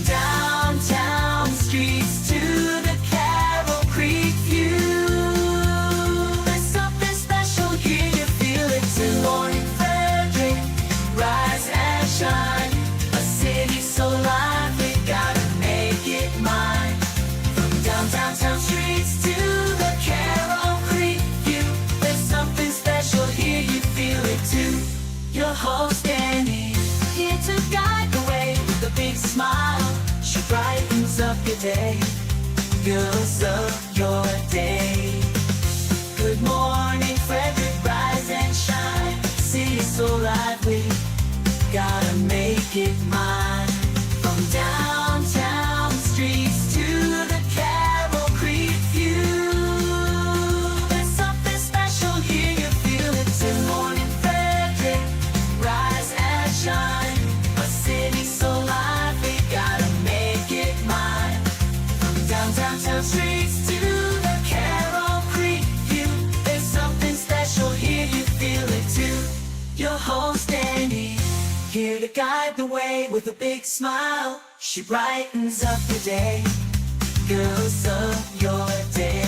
downtown streets to the Carroll Creek view. There's something special here, you feel it too. Good morning, Frederick, rise and shine. A city so lively, gotta make it mine. From downtown streets to the Carroll Creek view. There's something special here, you feel it too. Your host Dani, here to guide the way with a big smile. She brightens up your day, girls of your day. Good morning, Frederick, rise and shine. City so lively, gotta make it mine. From downtown streets to the Carroll Creek view. There's something special here, you feel it too. Good morning, Frederick, rise and shine. A city so lively, gotta make it mine. From downtown streets to the Carroll Creek view. There's something special here, you feel it too. Your host Dani, here to guide the way with a big smile. She brightens up your day, girls of your day.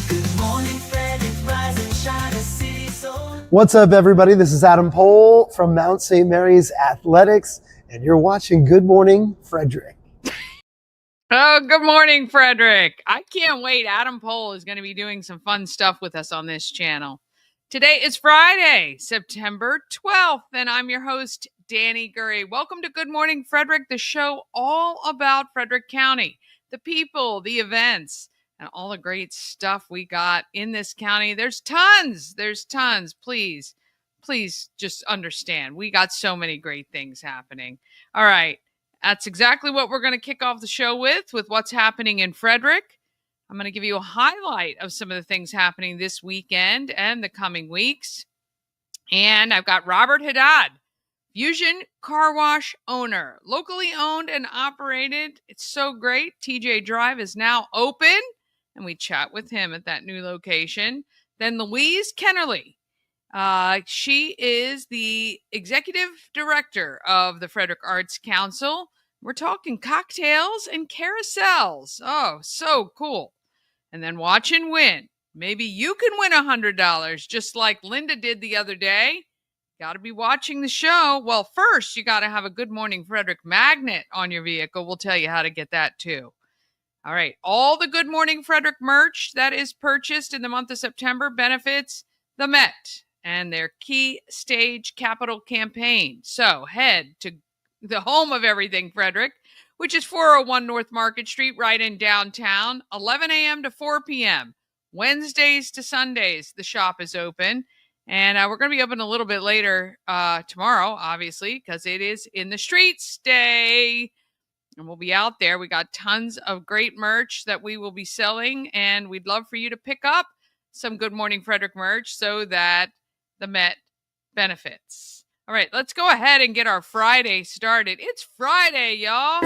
Good morning, Frederick, rise and shine. A city so. What's up, everybody? This is Adam Pohl from Mount St. Mary's Athletics, and you're watching Good Morning Frederick. Oh, good morning, Frederick. I can't wait. Adam Pohl is going to be doing some fun stuff with us on this channel. Today is Friday, September 12th, and I'm your host, Dani Gurrie. Welcome to Good Morning Frederick, the show all about Frederick County, the people, the events, and all the great stuff we got in this county. There's tons. Please just understand. We got so many great things happening. All right. That's exactly what we're going to kick off the show with what's happening in Frederick. I'm going to give you a highlight of some of the things happening this weekend and the coming weeks. And I've got Robert Haddad, Fusion Car Wash owner, locally owned and operated. It's so great. TJ Drive is now open, and we chat with him at that new location. Then Louise Kennelly. She is the executive director of the Frederick Arts Council. We're talking cocktails and carousels. Oh, so cool. And then watch and win. Maybe you can win $100 just like Linda did the other day. Got to be watching the show. Well, first, you got to have a Good Morning Frederick Magnet on your vehicle. We'll tell you how to get that too. All right. All the Good Morning Frederick merch that is purchased in the month of September benefits the Met and their Key Stage Capital campaign. So head to the home of everything Frederick, which is 401 North Market Street, right in downtown, 11 a.m. to 4 p.m. Wednesdays to Sundays, the shop is open. And we're going to be open a little bit later tomorrow, obviously, because it is in the streets day. And we'll be out there. We got tons of great merch that we will be selling. And we'd love for you to pick up some Good Morning Frederick merch so that the Met benefits. All right, let's go ahead and get our Friday started. It's Friday, y'all.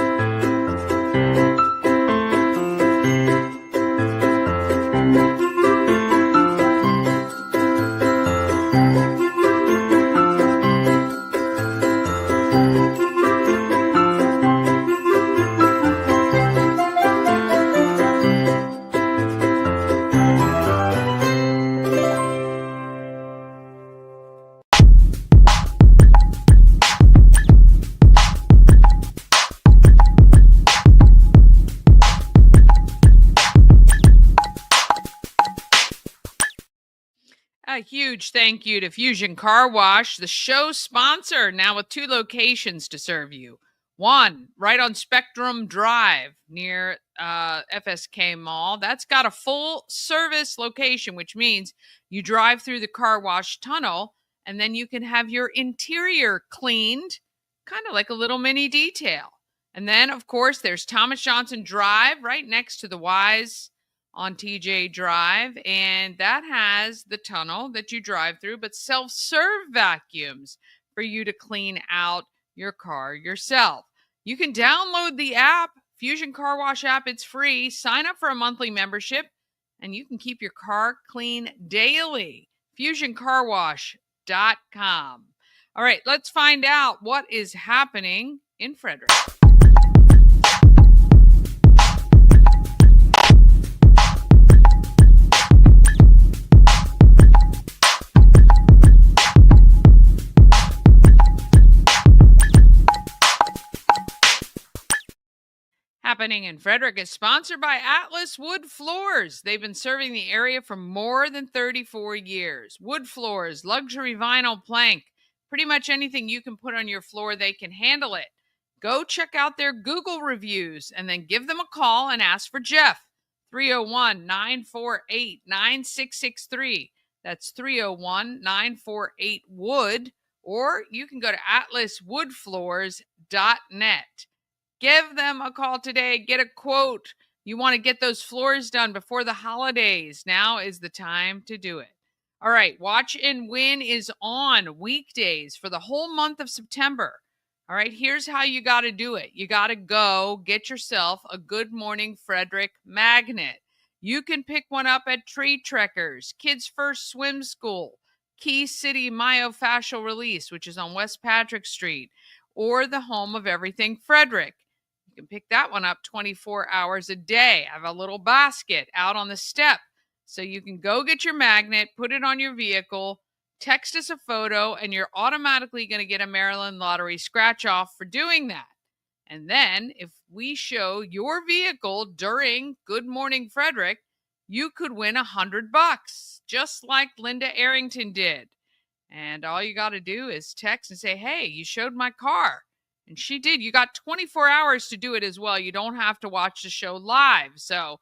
A huge thank you to Fusion Car Wash, the show sponsor, now with 2 locations to serve you. One, right on Spectrum Drive near FSK Mall. That's got a full service location, which means you drive through the car wash tunnel and then you can have your interior cleaned, kind of like a little mini detail. And then, of course, there's Thomas Johnson Drive right next to the Wise on TJ Drive, and that has the tunnel that you drive through, but self-serve vacuums for you to clean out your car yourself. You can download the app, Fusion Car Wash app. It's free. Sign up for a monthly membership, and you can keep your car clean daily. FusionCarWash.com. All right, let's find out what is happening in Frederick. happening in Frederick is sponsored by Atlas Wood Floors. They've been serving the area for more than 34 years. Wood floors, luxury vinyl plank, pretty much anything you can put on your floor, they can handle it. Go check out their Google reviews and then give them a call and ask for Jeff. 301-948-9663. That's 301-948-WOOD. Or you can go to atlaswoodfloors.net. Give them a call today. Get a quote. You want to get those floors done before the holidays. Now is the time to do it. All right. Watch and Win is on weekdays for the whole month of September. All right. Here's how you got to do it. You got to go get yourself a Good Morning Frederick Magnet. You can pick one up at Tree Trekkers, Kids First Swim School, Key City Myofascial Release, which is on West Patrick Street, or the home of everything Frederick. You can pick that one up 24 hours a day. I have a little basket out on the step. So you can go get your magnet, put it on your vehicle, text us a photo, and you're automatically going to get a Maryland Lottery scratch off for doing that. And then if we show your vehicle during Good Morning Frederick, you could win $100, just like Linda Arrington did. And all you got to do is text and say, hey, you showed my car. And she did. You got 24 hours to do it as well. You don't have to watch the show live. So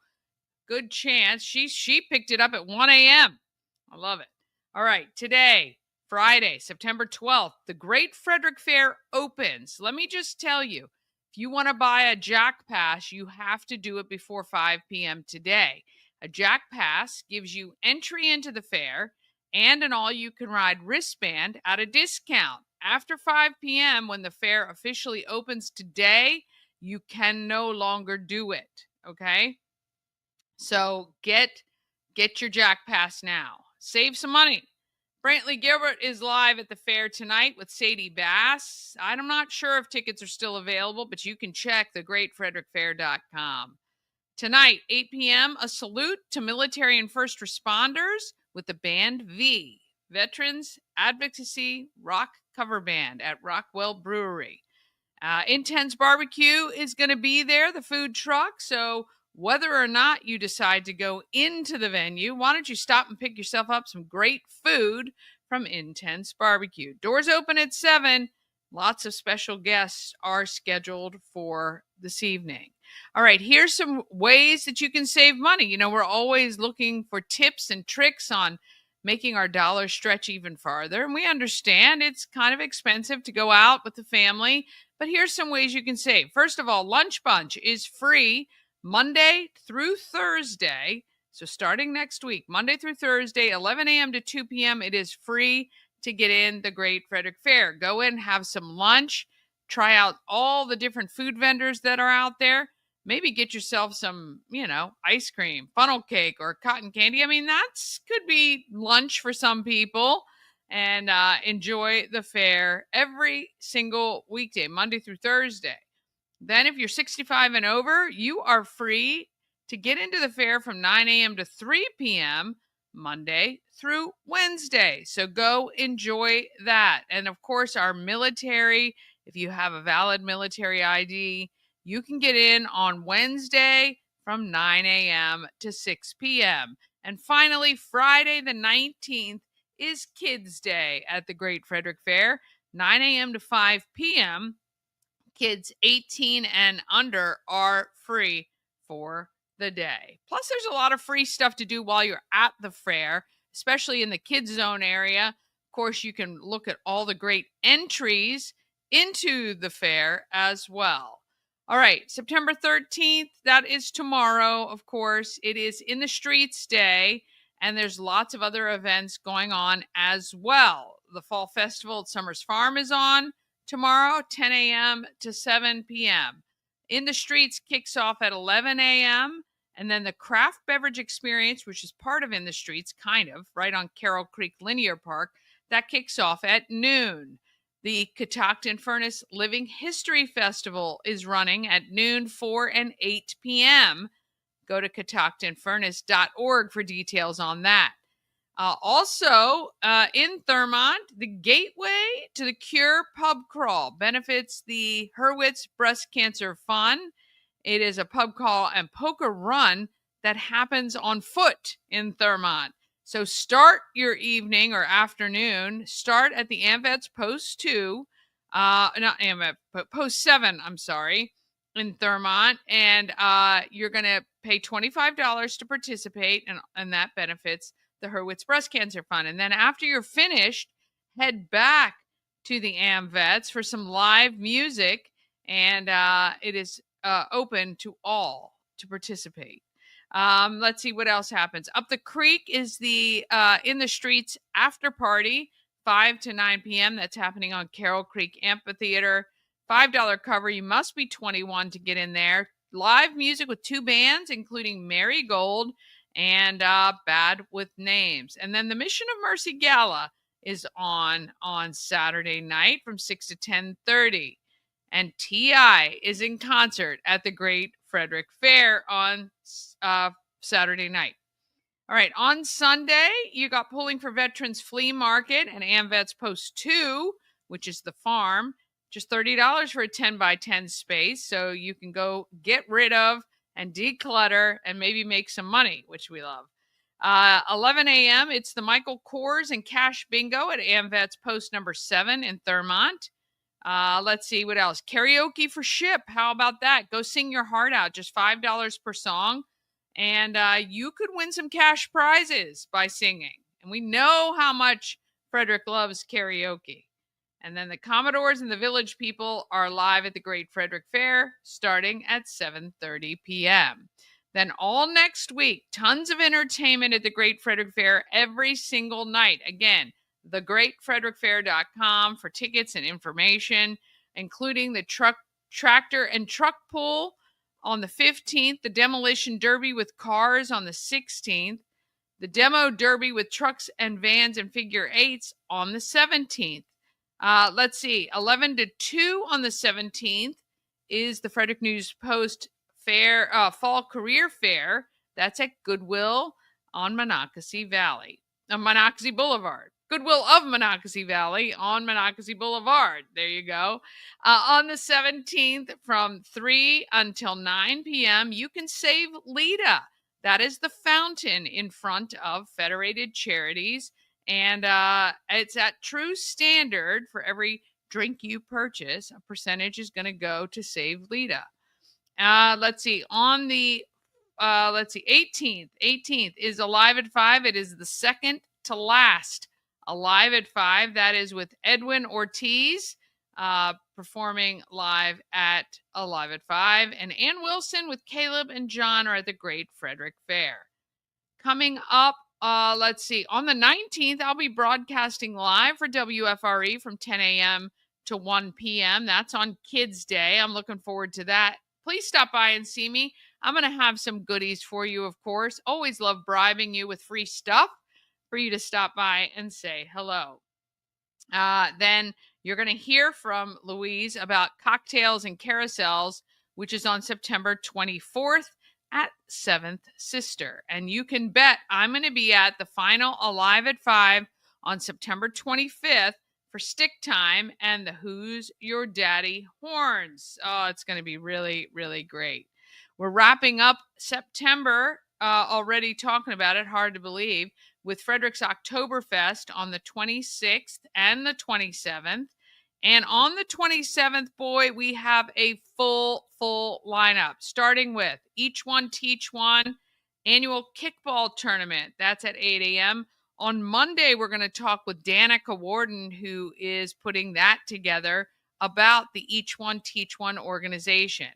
good chance. She picked it up at 1 a.m. I love it. All right. Today, Friday, September 12th, the Great Frederick Fair opens. Let me just tell you, if you want to buy a Jack Pass, you have to do it before 5 p.m. today. A Jack Pass gives you entry into the fair and an all-you-can-ride wristband at a discount. After 5 p.m., when the fair officially opens today, you can no longer do it, okay? So get your Jack Pass now. Save some money. Brantley Gilbert is live at the fair tonight with Sadie Bass. I'm not sure if tickets are still available, but you can check thegreatfrederickfair.com. Tonight, 8 p.m., a salute to military and first responders with the band V, Veterans Advocacy Rock Cover Band at Rockwell Brewery. Intense Barbecue is going to be there, the food truck. So whether or not you decide to go into the venue, why don't you stop and pick yourself up some great food from Intense Barbecue. Doors open at 7. Lots of special guests are scheduled for this evening. All right, here's some ways that you can save money. You know, we're always looking for tips and tricks on making our dollars stretch even farther. And we understand it's kind of expensive to go out with the family, but here's some ways you can save. First of all, Lunch Bunch is free Monday through Thursday. So starting next week, Monday through Thursday, 11 a.m. to 2 p.m., it is free to get in the Great Frederick Fair. Go in, have some lunch, try out all the different food vendors that are out there. Maybe get yourself some, ice cream, funnel cake, or cotton candy. I mean, could be lunch for some people. And enjoy the fair every single weekday, Monday through Thursday. Then if you're 65 and over, you are free to get into the fair from 9 a.m. to 3 p.m. Monday through Wednesday. So go enjoy that. And of course, our military, if you have a valid military ID, you can get in on Wednesday from 9 a.m. to 6 p.m. And finally, Friday the 19th is Kids Day at the Great Frederick Fair, 9 a.m. to 5 p.m. Kids 18 and under are free for the day. Plus, there's a lot of free stuff to do while you're at the fair, especially in the kids zone area. Of course, you can look at all the great entries into the fair as well. All right, September 13th, that is tomorrow, of course. It is In the Streets Day, and there's lots of other events going on as well. The Fall Festival at Summers Farm is on tomorrow, 10 a.m. to 7 p.m. In the Streets kicks off at 11 a.m., and then the Craft Beverage Experience, which is part of In the Streets, kind of, right on Carroll Creek Linear Park, that kicks off at noon. The Catoctin Furnace Living History Festival is running at noon, 4 and 8 p.m. Go to catoctinfurnace.org for details on that. Also, in Thurmont, the Gateway to the Cure Pub Crawl benefits the Hurwitz Breast Cancer Fund. It is a pub crawl and poker run that happens on foot in Thurmont. So start your evening or afternoon. Start at the AmVets Post 2, not AmVet, but Post 7, I'm sorry, in Thurmont. And you're going to pay $25 to participate, and that benefits the Hurwitz Breast Cancer Fund. And then after you're finished, head back to the AmVets for some live music, and it is open to all to participate. Let's see what else happens. Up the creek is the In the Streets after party, 5 to 9 p.m. That's happening on Carroll Creek Amphitheater. $5 cover. You must be 21 to get in there. Live music with 2 bands, including Marigold and Bad with Names. And then the Mission of Mercy Gala is on Saturday night from 6 to 10:30. And T.I. is in concert at the Great Frederick Fair on Saturday night. All right, on Sunday, you got Pulling for Veterans Flea Market and AmVets Post 2, which is the farm. Just $30 for a 10 by 10 space, so you can go get rid of and declutter and maybe make some money, which we love. 11 a.m., it's the Michael Kors and Cash Bingo at AmVets Post number 7 in Thurmont. Let's see what else. Karaoke for Ship. How about that? Go sing your heart out. Just $5 per song. And you could win some cash prizes by singing. And we know how much Frederick loves karaoke. And then the Commodores and the Village People are live at the Great Frederick Fair starting at 7:30 p.m. Then all next week, tons of entertainment at the Great Frederick Fair every single night. Again, thegreatfrederickfair.com for tickets and information, including the tractor and truck pull on the 15th, the demolition derby with cars on the 16th, the demo derby with trucks and vans and figure eights on the 17th. Let's see, 11 to 2 on the 17th is the Frederick News Post Fair, Fall Career Fair. That's at Goodwill on Monocacy Boulevard. Goodwill of Monocacy Valley on Monocacy Boulevard. There you go. On the 17th from 3 until 9 p.m., you can save Lita. That is the fountain in front of Federated Charities. And it's at True Standard. For every drink you purchase, a percentage is going to go to Save Lita. Let's see. On the 18th is Alive at 5. It is the second to last Alive at 5. That is with Edwin Ortiz performing live at Alive at 5. And Ann Wilson with Caleb and John are at the Great Frederick Fair. Coming up, let's see. On the 19th, I'll be broadcasting live for WFRE from 10 a.m. to 1 p.m. That's on Kids Day. I'm looking forward to that. Please stop by and see me. I'm going to have some goodies for you, of course. Always love bribing you with free stuff for you to stop by and say hello. Then you're going to hear from Louise about Cocktails and Carousels, which is on September 24th at 7th Sister. And you can bet I'm going to be at the final Alive at 5 on September 25th for Stick Time and the Who's Your Daddy Horns. Oh, it's going to be really, really great. We're wrapping up September, already talking about it, hard to believe, with Frederick's Oktoberfest on the 26th and the 27th. And on the 27th, boy, we have a full lineup, starting with Each One Teach One annual kickball tournament. That's at 8 a.m. On Monday, we're going to talk with Danica Warden, who is putting that together, about the Each One Teach One organization.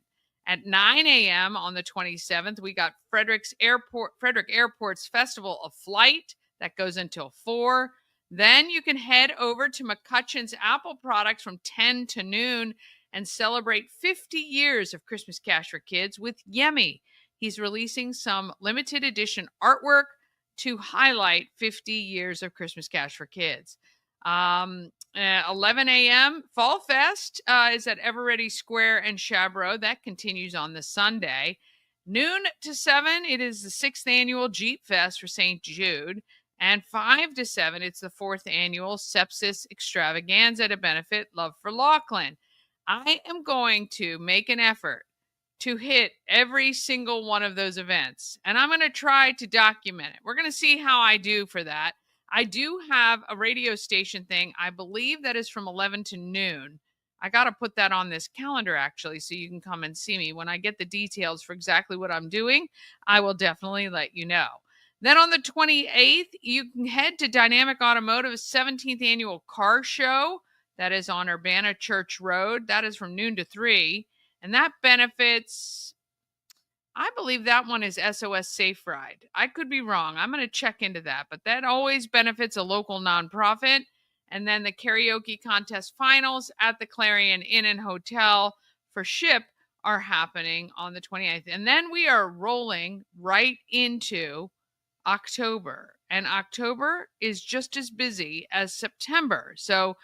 At 9 a.m. on the 27th, we got Frederick Airport's Festival of Flight. That goes until 4. Then you can head over to McCutcheon's Apple Products from 10 to noon and celebrate 50 years of Christmas Cash for Kids with Yemi. He's releasing some limited edition artwork to highlight 50 years of Christmas Cash for Kids. 11 a.m. Fall Fest is at Eveready Square and Chabro. That continues on the Sunday. Noon to 7, it is the 6th annual Jeep Fest for St. Jude. And 5 to 7, it's the 4th annual Sepsis Extravaganza to benefit Love for Laughlin. I am going to make an effort to hit every single one of those events. And I'm going to try to document it. We're going to see how I do for that. I do have a radio station thing. I believe that is from 11 to noon. I got to put that on this calendar actually, so you can come and see me. When I get the details for exactly what I'm doing, I will definitely let you know. Then on the 28th, you can head to Dynamic Automotive's 17th annual car show. That is on Urbana Church Road. That is from noon to 3. And that benefits, I believe that one is SOS Safe Ride. I could be wrong. I'm going to check into that. But that always benefits a local nonprofit. And then the karaoke contest finals at the Clarion Inn and Hotel for SHIP are happening on the 28th. And then we are rolling right into October. And October is just as busy as September. So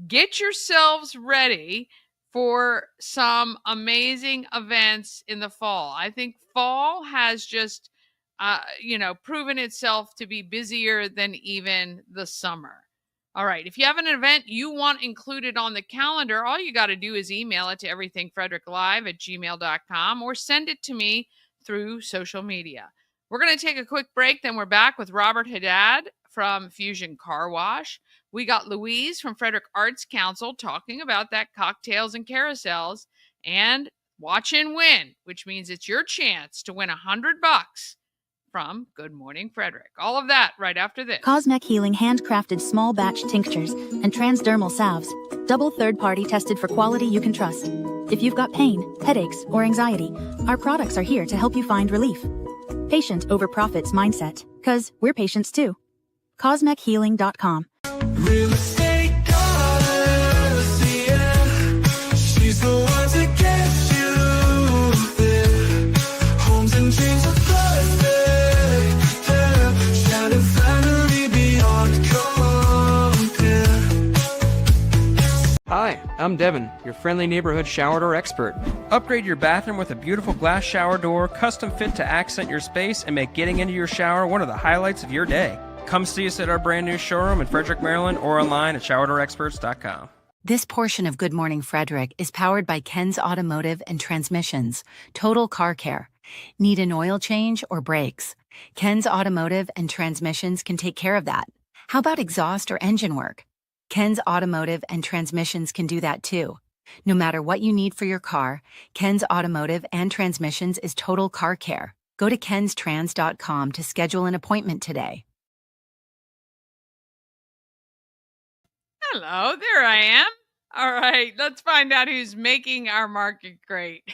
get yourselves ready for some amazing events in the fall. I think fall has just, proven itself to be busier than even the summer. All right. If you have an event you want included on the calendar, all you got to do is email it to everythingfredericklive@gmail.com or send it to me through social media. We're going to take a quick break. Then we're back with Robert Haddad from Fusion Car Wash. We got Louise from Frederick Arts Council talking about that cocktails and carousels, and watch and win, which means it's your chance to win $100 from Good Morning Frederick. All of that right after this. Cosmec Healing handcrafted small batch tinctures and transdermal salves, double third-party tested for quality you can trust. If you've got pain, headaches, or anxiety, our products are here to help you find relief. Patient over profits mindset, 'cause we're patients too. CosmecHealing.com. Real estate goddess, yeah. She's the one to get you there. Homes and dreams are perfect, yeah. Shining finally beyond compare. Hi, I'm Devin, your friendly neighborhood shower door expert. Upgrade your bathroom with a beautiful glass shower door, custom fit to accent your space and make getting into your shower one of the highlights of your day. Come see us at our brand new showroom in Frederick, Maryland, or online at showerdoorexperts.com. This portion of Good Morning Frederick is powered by Ken's Automotive and Transmissions, Total Car Care. Need an oil change or brakes? Ken's Automotive and Transmissions can take care of that. How about exhaust or engine work? Ken's Automotive and Transmissions can do that too. No matter what you need for your car, Ken's Automotive and Transmissions is Total Car Care. Go to kenstrans.com to schedule an appointment today. Hello, there I am. All right, let's find out who's making our market great.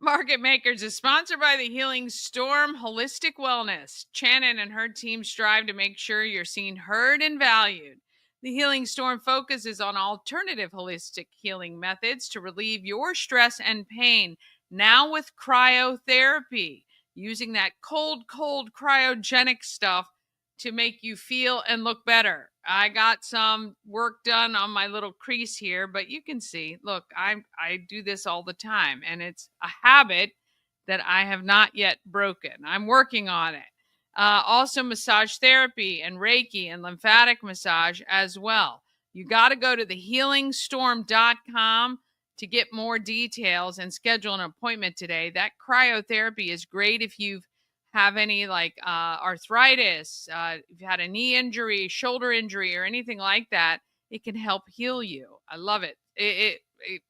Market Makers is sponsored by the Healing Storm Holistic Wellness. Shannon and her team strive to make sure you're seen, heard, and valued. The Healing Storm focuses on alternative holistic healing methods to relieve your stress and pain, now with cryotherapy, using that cold cryogenic stuff to make you feel and look better. I got some work done on my little crease here, but you can see, look, I do this all the time, and it's a habit that I have not yet broken. I'm working on it. Also massage therapy and Reiki and lymphatic massage as well. You got to go to thehealingstorm.com to get more details and schedule an appointment today. That cryotherapy is great if you have any arthritis, if you had a knee injury, shoulder injury, or anything like that. It can help heal you. I love it. It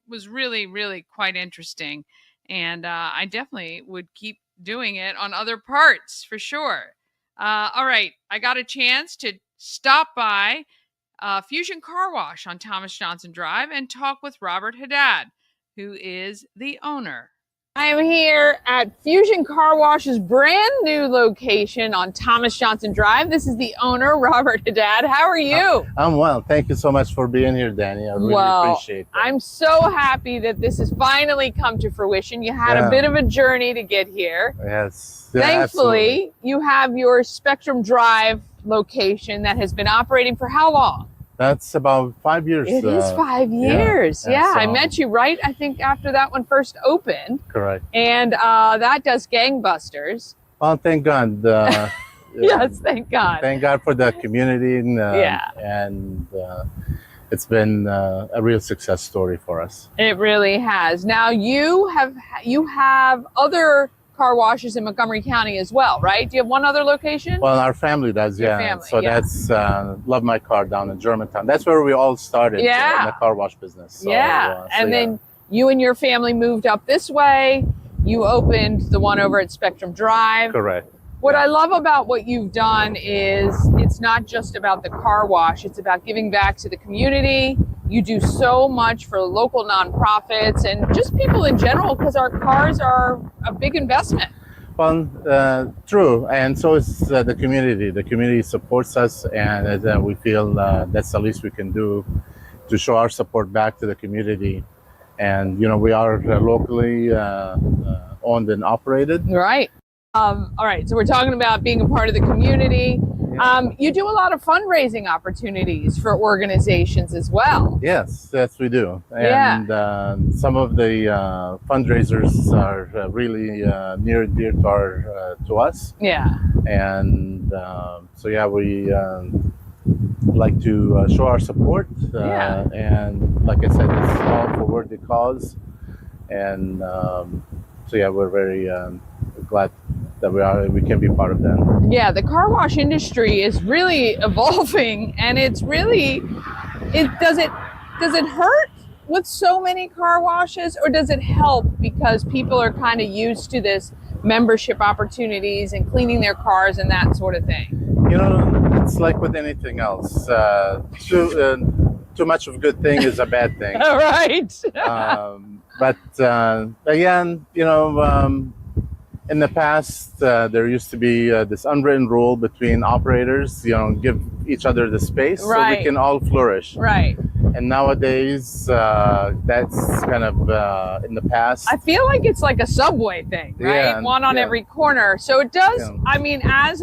was really, really quite interesting. And I definitely would keep doing it on other parts for sure. All right. I got a chance to stop by Fusion Car Wash on Thomas Johnson Drive and talk with Robert Haddad, who is the owner. I'm here at Fusion Car Wash's brand new location on Thomas Johnson Drive. This is the owner, Robert Haddad. How are you? I'm well. Thank you so much for being here, Dani. I really appreciate it. I'm so happy that this has finally come to fruition. You had a bit of a journey to get here. Yes. Thankfully, absolutely. you have your Spectrum Drive location that has been operating for how long? That's about 5 years. It is 5 years. Yeah, I so- met you right, I think, after that one first opened. Correct. And that does gangbusters. Well, thank God. Yes, thank God. Thank God for the community, and, Yeah. and it's been a real success story for us. It really has. Now you have other car washes in Montgomery County as well, right? Do you have one other location? Well, our family does, Your yeah. family, So yeah. that's Love My Car down in Germantown. That's where we all started Yeah. in the car wash business. So, Yeah. so And then you and your family moved up this way. You opened the one over at Spectrum Drive. correct. What I love about what you've done is it's not just about the car wash, it's about giving back to the community. You do so much for local nonprofits and just people in general because our cars are a big investment. Well, true, and so is the community. The community supports us, and we feel that's the least we can do to show our support back to the community. And we are locally owned and operated. Right. All right. So we're talking about being a part of the community. You do a lot of fundraising opportunities for organizations as well. Yes, we do. Yeah. And some of the fundraisers are really near and dear to us. Yeah. And so yeah, we like to show our support. Yeah. And like I said, it's all for worthy cause. And so yeah, we're very glad that we can be part of that. Yeah. The car wash industry is really evolving, and it's really does it hurt with so many car washes, or does it help because people are kind of used to this membership opportunities and cleaning their cars and that sort of thing? It's like with anything else. Too much of a good thing is a bad thing. All right. But again, in the past, there used to be this unwritten rule between operators, give each other the space so Right. we can all flourish. Right. And nowadays, that's kind of in the past. I feel like it's like a subway thing, right? Yeah, One on yeah. every corner. So it does. Yeah. I mean, as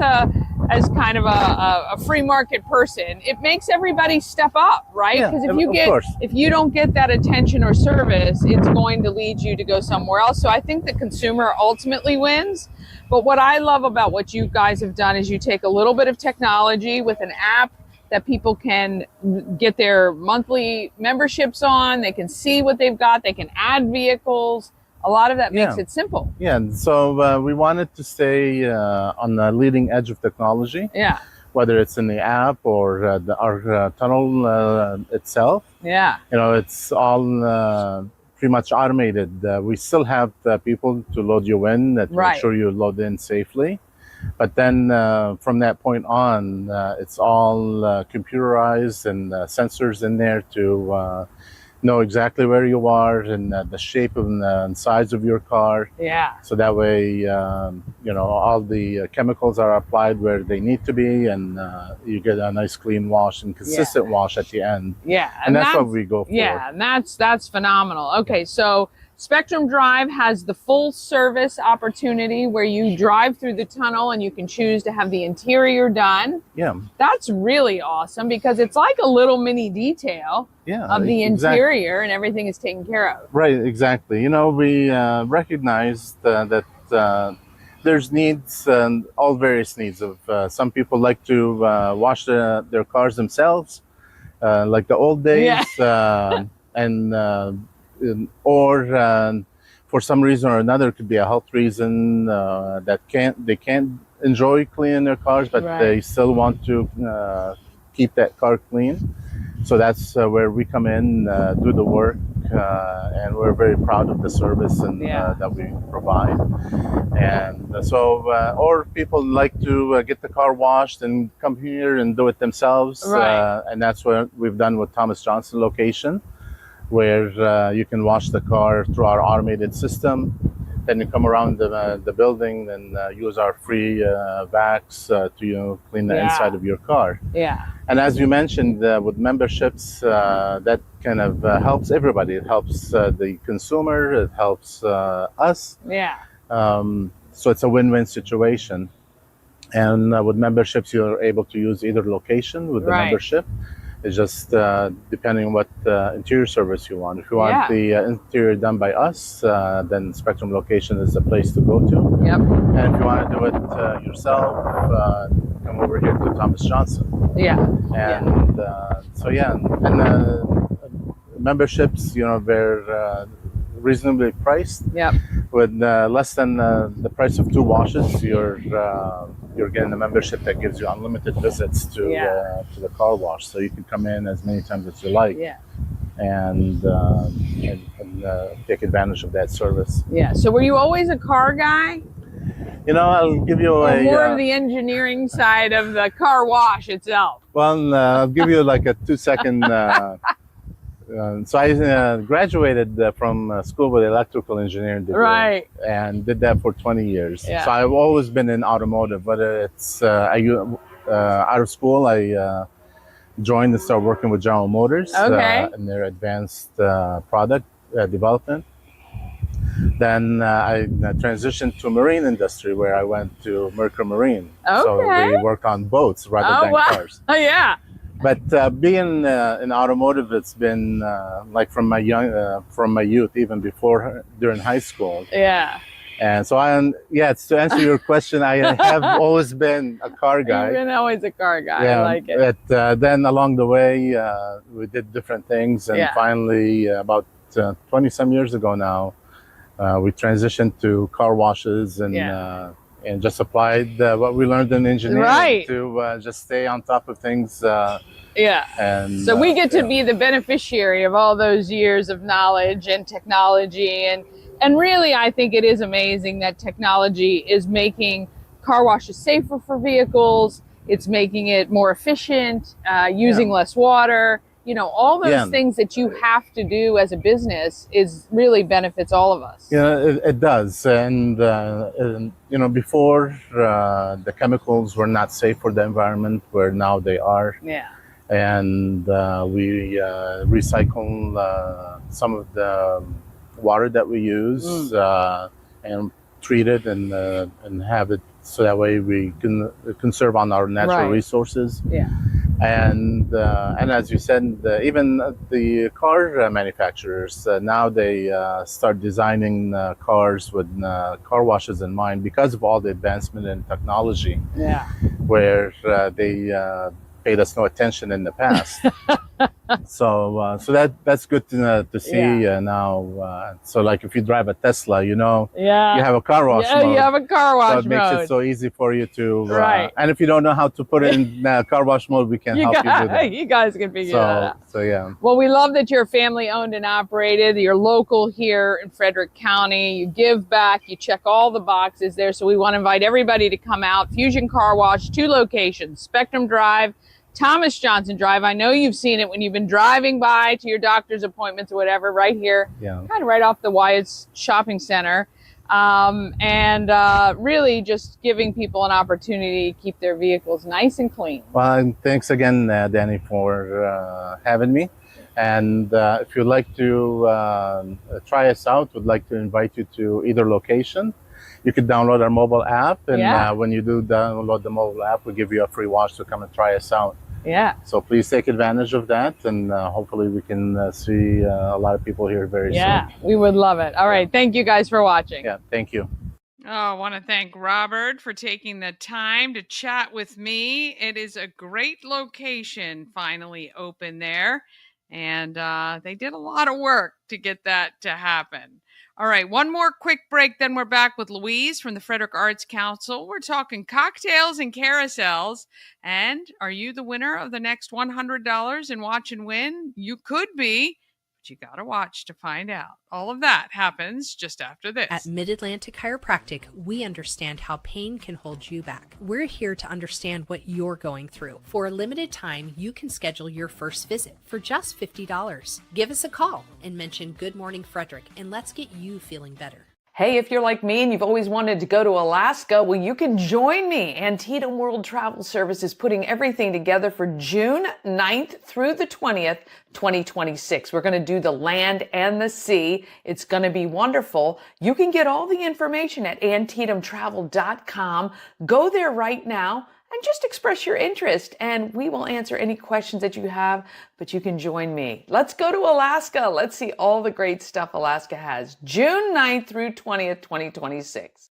kind of a free market person, it makes everybody step up, right? Yeah, Because of course. if you don't get that attention or service, it's going to lead you to go somewhere else. So I think the consumer ultimately wins. But what I love about what you guys have done is you take a little bit of technology with an app that people can get their monthly memberships on. They can see what they've got. They can add vehicles. A lot of that makes Yeah. it simple. Yeah, and so we wanted to stay on the leading edge of technology, Yeah. whether it's in the app or our tunnel itself. Yeah. It's all pretty much automated. We still have people to load you in, to Right. make sure you load in safely. But then from that point on, it's all computerized and sensors in there to know exactly where you are and the shape and size of your car. Yeah. So that way, all the chemicals are applied where they need to be, and you get a nice clean wash and consistent wash at the end. Yeah. And that's what we go for. Yeah, and that's phenomenal. Okay, so Spectrum Drive has the full service opportunity where you drive through the tunnel and you can choose to have the interior done. Yeah. That's really awesome because it's like a little mini detail Yeah. of the exactly. interior and everything is taken care of. Right, exactly. We recognized that there's needs, all various needs of some people like to wash their cars themselves, like the old days, or for some reason or another, it could be a health reason that they can't enjoy cleaning their cars, but Right. they still want to keep that car clean. So that's where we come in, do the work, and we're very proud of the service and that we provide. And or people like to get the car washed and come here and do it themselves. Right. And that's what we've done with Thomas Johnson location, where you can wash the car through our automated system. Then you come around the building and use our free vacs to clean the inside of your car. Yeah. And as you mentioned, with memberships, that kind of helps everybody. It helps the consumer, it helps us. Yeah. So it's a win-win situation. And with memberships, you're able to use either location with the Right. membership. It's just depending on what interior service you want. If you want the interior done by us, then Spectrum Location is the place to go to. Yep. And if you want to do it yourself, come over here to Thomas Johnson. Yeah. And memberships, they're reasonably priced. Yep. With less than the price of 2 washes, you're getting a membership that gives you unlimited visits to the car wash. So you can come in as many times as you like. Yeah. And take advantage of that service. Yeah. So were you always a car guy? I'll give you more of the engineering side of the car wash itself. Well, I'll give you like a 2-second. So I graduated from school with electrical engineering degree, right? And did that for 20 years. Yeah. So I've always been in automotive. Whether it's out of school, I joined and started working with General Motors in their advanced product development. Then I transitioned to marine industry, where I went to Mercury Marine. Okay. So we work on boats rather than cars. Oh, yeah. But being in automotive, it's been like from my youth, even before during high school. Yeah. And so it's to answer your question, I have always been a car guy. You've been always a car guy. I like it. But then along the way, we did different things, and finally, about 20 some years ago now, we transitioned to car washes and just applied what we learned in engineering to just stay on top of things. And so we get to be the beneficiary of all those years of knowledge and technology, and really I think it is amazing that technology is making car washes safer for vehicles. It's making it more efficient, using less water. All those things that you have to do as a business really benefits all of us. It does. And before the chemicals were not safe for the environment, where now they are. Yeah. And we recycle some of the water that we use and treat it and have it so that way we can conserve on our natural resources. Yeah. And as you said, even the car manufacturers, now they start designing cars with car washes in mind because of all the advancement in technology. Yeah. Where they paid us no attention in the past. So that's good to see now. So like if you drive a Tesla, you have a car wash mode. You have a car wash mode. So it makes it so easy for you to. And if you don't know how to put it in car wash mode, we can help you do that. You guys can figure that out. So yeah. Well, we love that you're family owned and operated. You're local here in Frederick County. You give back. You check all the boxes there. So we want to invite everybody to come out. Fusion Car Wash, 2 locations: Spectrum Drive, Thomas Johnson Drive. I know you've seen it when you've been driving by to your doctor's appointments or whatever, right here, kind of right off the Wyatt's Shopping Center. Really just giving people an opportunity to keep their vehicles nice and clean. Well, thanks again, Dani, for having me. And if you'd like to try us out, we'd like to invite you to either location. You could download our mobile app, and when you do download the mobile app, we give you a free wash to come and try us out. Yeah. So please take advantage of that, and hopefully we can see a lot of people here very soon. Yeah, we would love it. All right. Thank you guys for watching. Yeah, thank you. Oh, I want to thank Robert for taking the time to chat with me. It is a great location finally open there, and they did a lot of work to get that to happen. All right, one more quick break, then we're back with Louise from the Frederick Arts Council. We're talking cocktails and carousels. And are you the winner of the next $100 in Watch and Win? You could be, but you got to watch to find out. All of that happens just after this. At Mid-Atlantic Chiropractic, we understand how pain can hold you back. We're here to understand what you're going through. For a limited time, you can schedule your first visit for just $50. Give us a call and mention Good Morning Frederick, and let's get you feeling better. Hey, if you're like me and you've always wanted to go to Alaska, well, you can join me. Antietam World Travel Service is putting everything together for June 9th through the 20th, 2026. We're going to do the land and the sea. It's going to be wonderful. You can get all the information at AntietamTravel.com. Go there right now. and just express your interest, and we will answer any questions that you have, but you can join me. Let's go to Alaska. Let's see all the great stuff Alaska has. June 9th through 20th, 2026.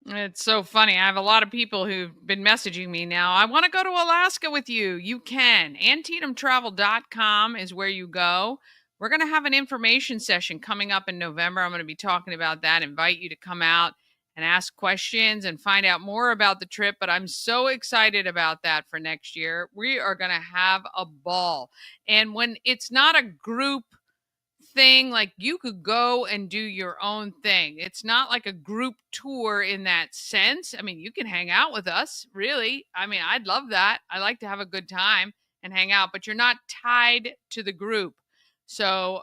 It's so funny. I have a lot of people who've been messaging me now. I want to go to Alaska with you. You can. AntietamTravel.com is where you go. We're going to have an information session coming up in November. I'm going to be talking about that. Invite you to come out and ask questions and find out more about the trip. But I'm so excited about that for next year. We are going to have a ball. And when it's not a group thing, like you could go and do your own thing. It's not like a group tour in that sense. I mean, you can hang out with us, really. I mean, I'd love that. I like to have a good time and hang out, but you're not tied to the group. So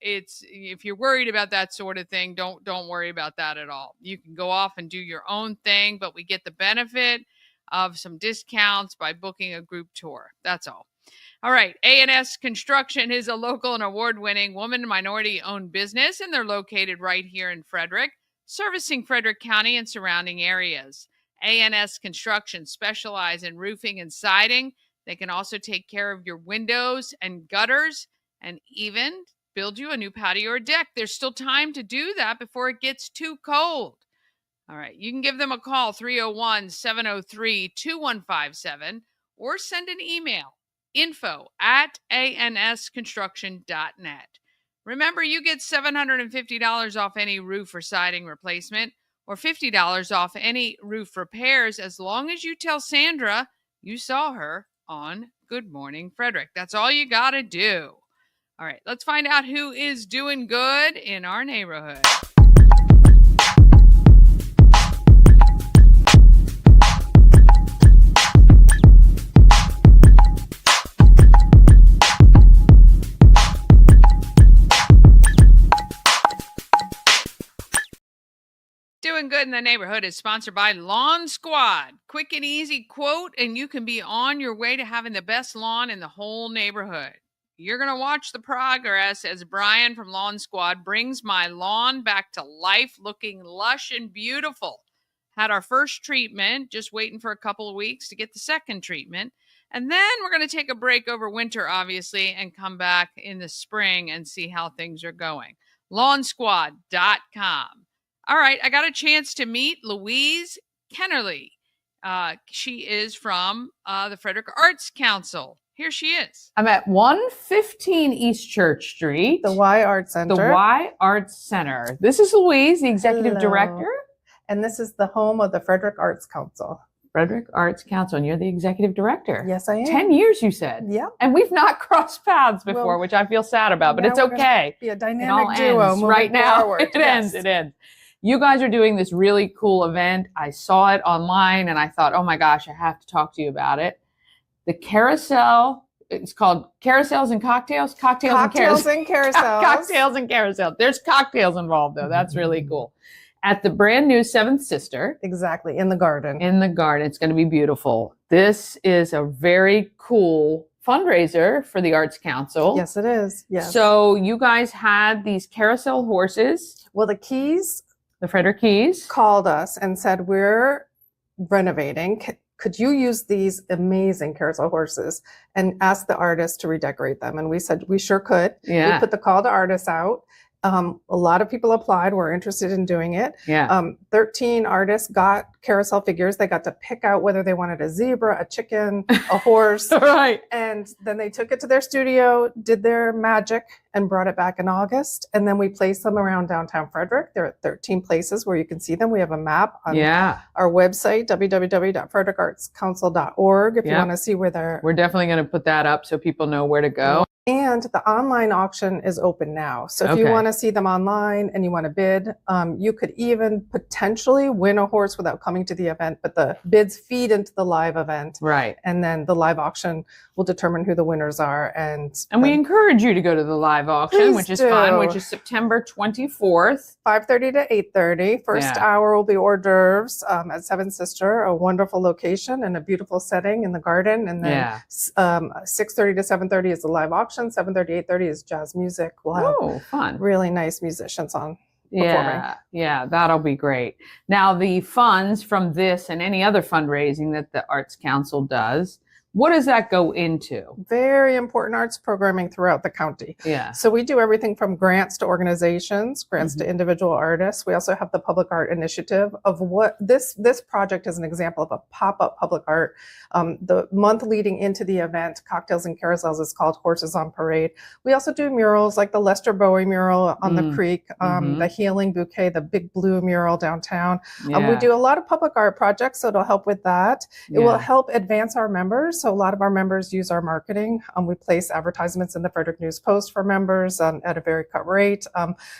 it's, if you're worried about that sort of thing, don't worry about that at all. You can go off and do your own thing, but we get the benefit of some discounts by booking a group tour. That's all. All right. A&S Construction is a local and award-winning woman minority-owned business, and they're located right here in Frederick, servicing Frederick County and surrounding areas. A&S Construction specialize in roofing and siding. They can also take care of your windows and gutters and even build you a new patio or deck. There's still time to do that before it gets too cold. All right. You can give them a call, 301-703-2157, or send an email, info@ansconstruction.net. Remember, you get $750 off any roof or siding replacement, or $50 off any roof repairs, as long as you tell Sandra you saw her on Good Morning Frederick. That's all you got to do. All right, let's find out who is doing good in our neighborhood. Doing Good in the Neighborhood is sponsored by Lawn Squad. Quick and easy quote, and you can be on your way to having the best lawn in the whole neighborhood. You're going to watch the progress as Brian from Lawn Squad brings my lawn back to life, looking lush and beautiful. Had our first treatment, just waiting for a couple of weeks to get the second treatment. And then we're going to take a break over winter, obviously, and come back in the spring and see how things are going. LawnSquad.com. All right, I got a chance to meet Louise Kennelly. She is from the Frederick Arts Council. Here she is. I'm at 115 East Church Street. The Y Arts Center. The Y Arts Center. This is Louise, the executive director. And this is the home of the Frederick Arts Council. Frederick Arts Council, and you're the executive director. Yes, I am. 10 years, you said. Yeah. And we've not crossed paths before, Well, which I feel sad about, but it's okay. Be a It all dynamic duo ends moving right now. forward. It ends. You guys are doing this really cool event. I saw it online and I thought, oh my gosh, I have to talk to you about it. The carousel, it's called Carousels and Cocktails? Cocktails and and carousels. Cocktails and carousel. There's cocktails involved though. That's really cool. At the brand new Seventh Sister. Exactly, in the garden. In the garden. It's going to be beautiful. This is a very cool fundraiser for the Arts Council. Yes, it is. Yes. So you guys had these carousel horses. Well, the Keys The Frederick Keys called us and said, we're renovating. Could you use these amazing carousel horses and ask the artists to redecorate them? And we said, we sure could. Yeah. We put the call to artists out. A lot of people applied, were interested in doing it. Yeah. 13 artists got carousel figures. They got to pick out whether they wanted a zebra, a chicken, a horse. Right. And then they took it to their studio, did their magic, and brought it back in August. And then we placed them around downtown Frederick. There are 13 places where you can see them. We have a map on our website, www.fredericartscouncil.org, if you want to see where they're. We're definitely going to put that up so people know where to go. And the online auction is open now. So if you want to see them online and you want to bid, you could even potentially win a horse without coming to the event, but the bids feed into the live event. Right. And then the live auction will determine who the winners are. And we encourage you to go to the live auction, which is fun, which is September 24th. 5:30 to 8:30. First hour will be hors d'oeuvres at Seven Sister, a wonderful location and a beautiful setting in the garden. And then 6:30 to 7:30 is the live auction. 7:30 to 8:30 is jazz music. We'll have fun. Really nice musicians on performing. Yeah, that'll be great. Now, the funds from this and any other fundraising that the Arts Council does, what does that go into? Very important arts programming throughout the county. Yeah. So we do everything from grants to organizations, grants to individual artists. We also have the Public Art Initiative of what this project is an example of a pop-up public art. The month leading into the event, Cocktails and Carousels, is called Horses on Parade. We also do murals like the Lester Bowie mural on the creek, the Healing Bouquet, the Big Blue mural downtown. We do a lot of public art projects, so it'll help with that. It will help advance our members. So a lot of our members use our marketing. We place advertisements in the Frederick News Post for members at a very cut rate.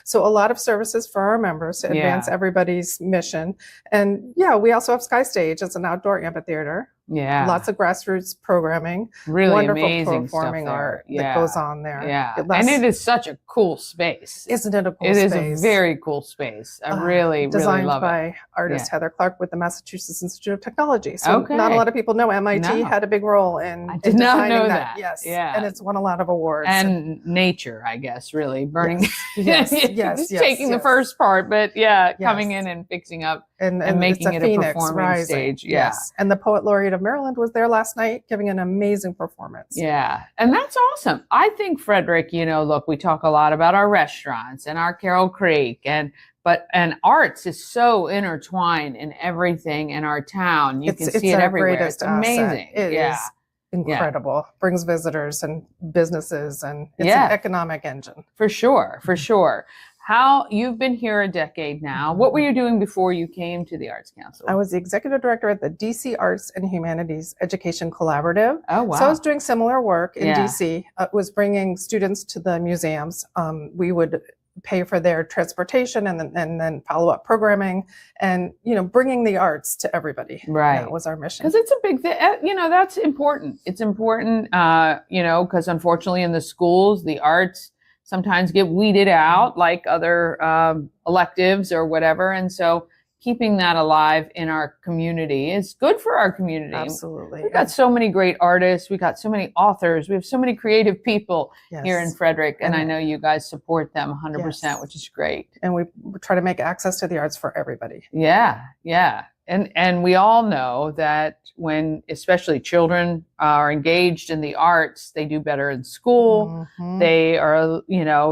So a lot of services for our members to advance everybody's mission. And yeah, we also have Sky Stage as an outdoor amphitheater. Yeah. Lots of grassroots programming. Really wonderful amazing performing stuff there. art that goes on there. Yeah. And it is such a cool space. Isn't it a cool space? space? It is a very cool space. I really love it. Designed by artist Heather Clark with the Massachusetts Institute of Technology. So not a lot of people know MIT had a big role in I did not know that. Yes. Yeah. And it's won a lot of awards. And nature, I guess, really burning. Yes. Taking the first part, but coming in and fixing up and making it a performing stage. Yeah. Yes. And the Poet Laureate of Maryland was there last night giving an amazing performance. Yeah. And that's awesome. I think, Frederick, look, we talk a lot about our restaurants and our Carroll Creek and arts is so intertwined in everything in our town. You can see it everywhere. It's amazing. It is incredible. Brings visitors and businesses, and it's an economic engine. For sure. How you've been here a decade now. What were you doing before you came to the Arts Council? I was the executive director at the DC Arts and Humanities Education Collaborative. Oh, wow. So I was doing similar work in DC. Was bringing students to the museums. We would pay for their transportation and then follow-up programming and, bringing the arts to everybody. Right. That was our mission. Because it's a big thing. That's important. It's important, because unfortunately in the schools, the arts sometimes get weeded out like other electives or whatever. And so keeping that alive in our community is good for our community. Absolutely. We've got so many great artists. We got so many authors. We have so many creative people here in Frederick. And I know you guys support them 100%, which is great. And we try to make access to the arts for everybody. Yeah. And we all know that when especially children are engaged in the arts, they do better in school. They are,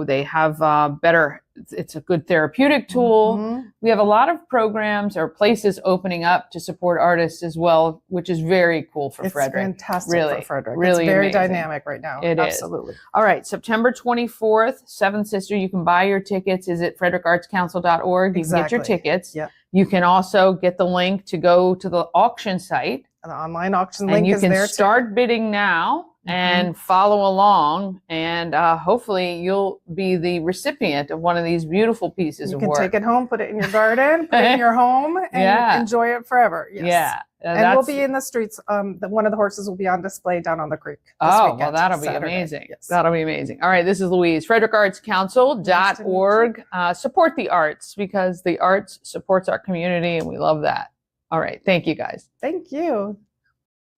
they have better, it's a good therapeutic tool. We have a lot of programs or places opening up to support artists as well, which is very cool for Frederick. It's fantastic really, for Frederick. Really it's very amazing. dynamic right now. It is. Absolutely. All right, September 24th, Seven Sister. You can buy your tickets. Is it fredericartscouncil.org? You can get your tickets. Yep. You can also get the link to go to the auction site. An online auction link is there. And you can start bidding now and follow along. And hopefully you'll be the recipient of one of these beautiful pieces of work. You can take it home, put it in your garden, put it in your home, and enjoy it forever. Yes. Yeah. And we'll be in the streets. One of the horses will be on display down on the creek this weekend, well, that'll be Saturday. amazing. Yes. That'll be amazing. All right, this is Louise, fredericartscouncil.org. Support the arts because the arts supports our community and we love that. All right, thank you guys. Thank you.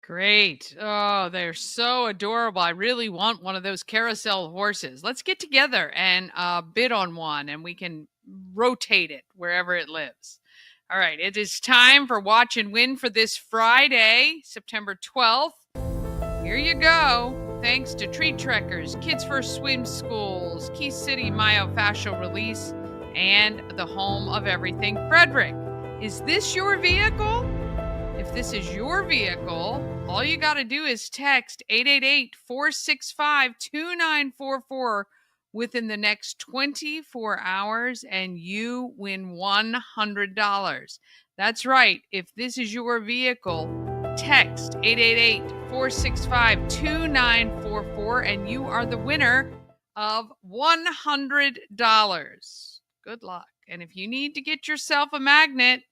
Great. Oh, they're so adorable. I really want one of those carousel horses. Let's get together and bid on one and we can rotate it wherever it lives. All right, it is time for Watch and Win for this Friday, September 12th. Here you go. Thanks to Treat Trekkers, Kids First Swim Schools, Key City Myofascial Release, and the home of everything Frederick. Is this your vehicle? If this is your vehicle, all you got to do is text 888-465-2944 within the next 24 hours and you win $100. That's right. If this is your vehicle, text 888-465-2944 and you are the winner of $100. Good luck. And if you need to get yourself a magnet,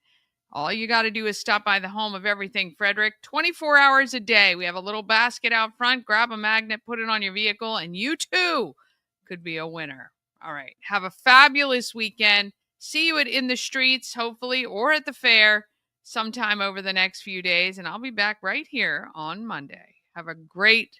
all you got to do is stop by the home of everything Frederick 24 hours a day. We have a little basket out front. Grab a magnet, put it on your vehicle, and you too could be a winner. All right. Have a fabulous weekend. See you in the streets, hopefully, or at the fair sometime over the next few days. And I'll be back right here on Monday. Have a great